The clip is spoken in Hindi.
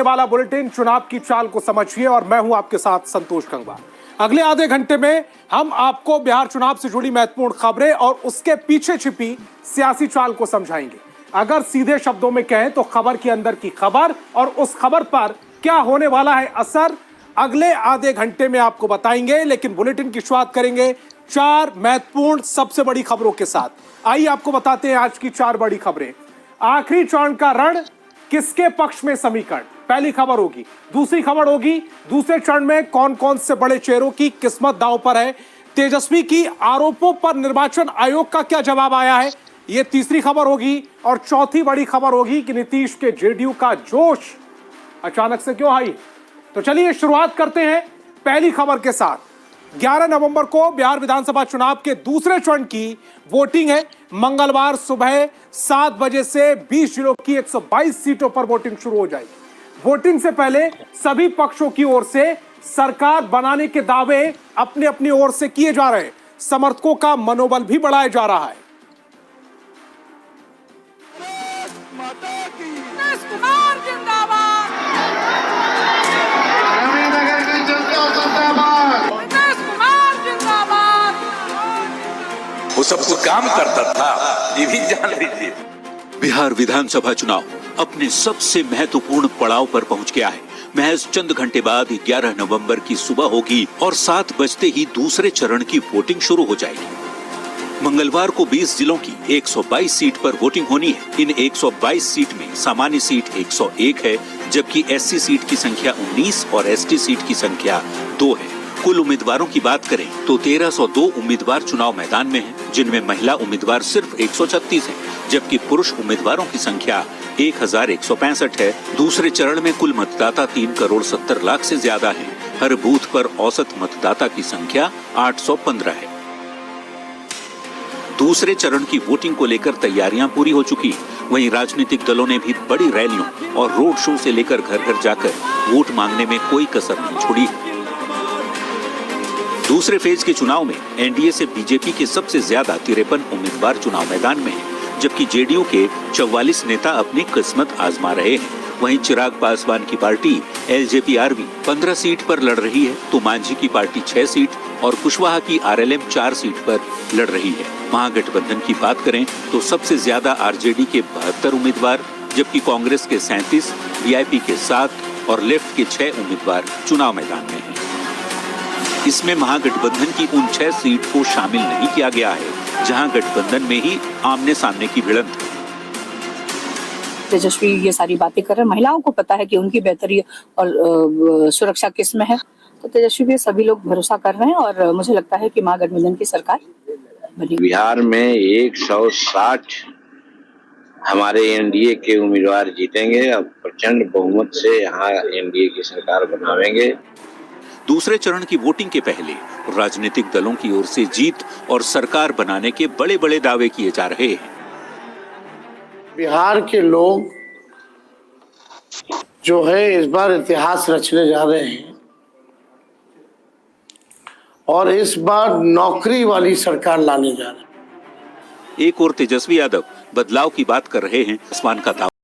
वाला बुलेटिन चुनाव की चाल को समझिए और मैं हूं आपके साथ संतोष गंगवार। अगले आधे घंटे में हम आपको बिहार चुनाव से जुड़ी महत्वपूर्ण खबरें और उसके पीछे छिपी सियासी चाल को समझाएंगे। अगर सीधे शब्दों में कहें तो खबर के अंदर की खबर और उस खबर पर क्या होने वाला है असर अगले आधे घंटे में आपको बताएंगे। लेकिन बुलेटिन की शुरुआत करेंगे 4 महत्वपूर्ण सबसे बड़ी खबरों के साथ। आइए आपको बताते हैं आज की 4 बड़ी खबरें। आखिरी चरण का रण, किसके पक्ष में समीकरण, पहली खबर होगी। दूसरी खबर होगी दूसरे चरण में कौन कौन से बड़े चेहरों की किस्मत दांव पर है। तेजस्वी की आरोपों पर निर्वाचन आयोग का क्या जवाब आया है, यह तीसरी खबर होगी। और चौथी बड़ी खबर होगी कि नीतीश के जेडीयू का जोश अचानक से क्यों आई। तो चलिए शुरुआत करते हैं पहली खबर के साथ। 11 नवंबर को बिहार विधानसभा चुनाव के दूसरे चरण की वोटिंग है। मंगलवार सुबह 7 बजे से 20 जिलों की 122 सीटों पर वोटिंग शुरू हो जाएगी। वोटिंग से पहले सभी पक्षों की ओर से सरकार बनाने के दावे अपनी अपनी ओर से किए जा रहे हैं। समर्थकों का मनोबल भी बढ़ाया जा रहा है। वो सब कुछ काम करता था, ये भी जान लीजिए। बिहार विधानसभा चुनाव अपने सबसे महत्वपूर्ण पड़ाव पर पहुंच गया है। महज चंद घंटे बाद 11 नवंबर की सुबह होगी और 7 बजते ही दूसरे चरण की वोटिंग शुरू हो जाएगी। मंगलवार को 20 जिलों की 122 सीट पर वोटिंग होनी है। इन 122 सीट में सामान्य सीट 101 है, जबकि एससी सीट की संख्या 19 और एसटी सीट की संख्या 2 है। कुल उम्मीदवारों की बात करें तो 1302 उम्मीदवार चुनाव मैदान में हैं, जिनमें महिला उम्मीदवार सिर्फ 136 हैं, जबकि पुरुष उम्मीदवारों की संख्या 1165 है। दूसरे चरण में कुल मतदाता 3 करोड़ 70 लाख से ज्यादा हैं। हर बूथ पर औसत मतदाता की संख्या 815 है। दूसरे चरण की वोटिंग को लेकर तैयारियां पूरी हो चुकी। वहीं राजनीतिक दलों ने भी बड़ी रैलियों और रोड शो से लेकर घर घर जाकर वोट मांगने में कोई कसर नहीं छोड़ी। दूसरे फेज के चुनाव में एनडीए से बीजेपी के सबसे ज्यादा 53 उम्मीदवार चुनाव मैदान में हैं, जबकि जेडीयू के 44 नेता अपनी किस्मत आजमा रहे हैं। वहीं चिराग पासवान की पार्टी एलजेपी-आरबी 15 सीट पर लड़ रही है, तो मांझी की पार्टी 6 सीट और कुशवाहा की आरएलएम 4 सीट पर लड़ रही है। महागठबंधन की बात करें तो सबसे ज्यादा आरजेडी के 72 उम्मीदवार, जबकि कांग्रेस के 37, वीआईपी के 7 और लेफ्ट के 6 उम्मीदवार चुनाव मैदान में हैं। इसमें महागठबंधन की उन 6 सीट को शामिल नहीं किया गया है जहां गठबंधन में ही आमने सामने की भिड़ंत है। तेजस्वी ये सारी बातें कर रहे हैं, महिलाओं को पता है कि उनकी बेहतरी और सुरक्षा किस में है, तो तेजस्वी पे सभी लोग भरोसा कर रहे हैं और मुझे लगता है कि महागठबंधन की सरकार बनेगी। बिहार में 160 हमारे एनडीए के उम्मीदवार जीतेंगे और प्रचंड बहुमत से यहाँ एनडीए की सरकार बनावेंगे। दूसरे चरण की वोटिंग के पहले राजनीतिक दलों की ओर से जीत और सरकार बनाने के बड़े बड़े दावे किए जा रहे हैं। बिहार के लोग जो है इस बार इतिहास रचने जा रहे हैं और इस बार नौकरी वाली सरकार लाने जा रहे हैं। एक और तेजस्वी यादव बदलाव की बात कर रहे हैं। आसमान का दावा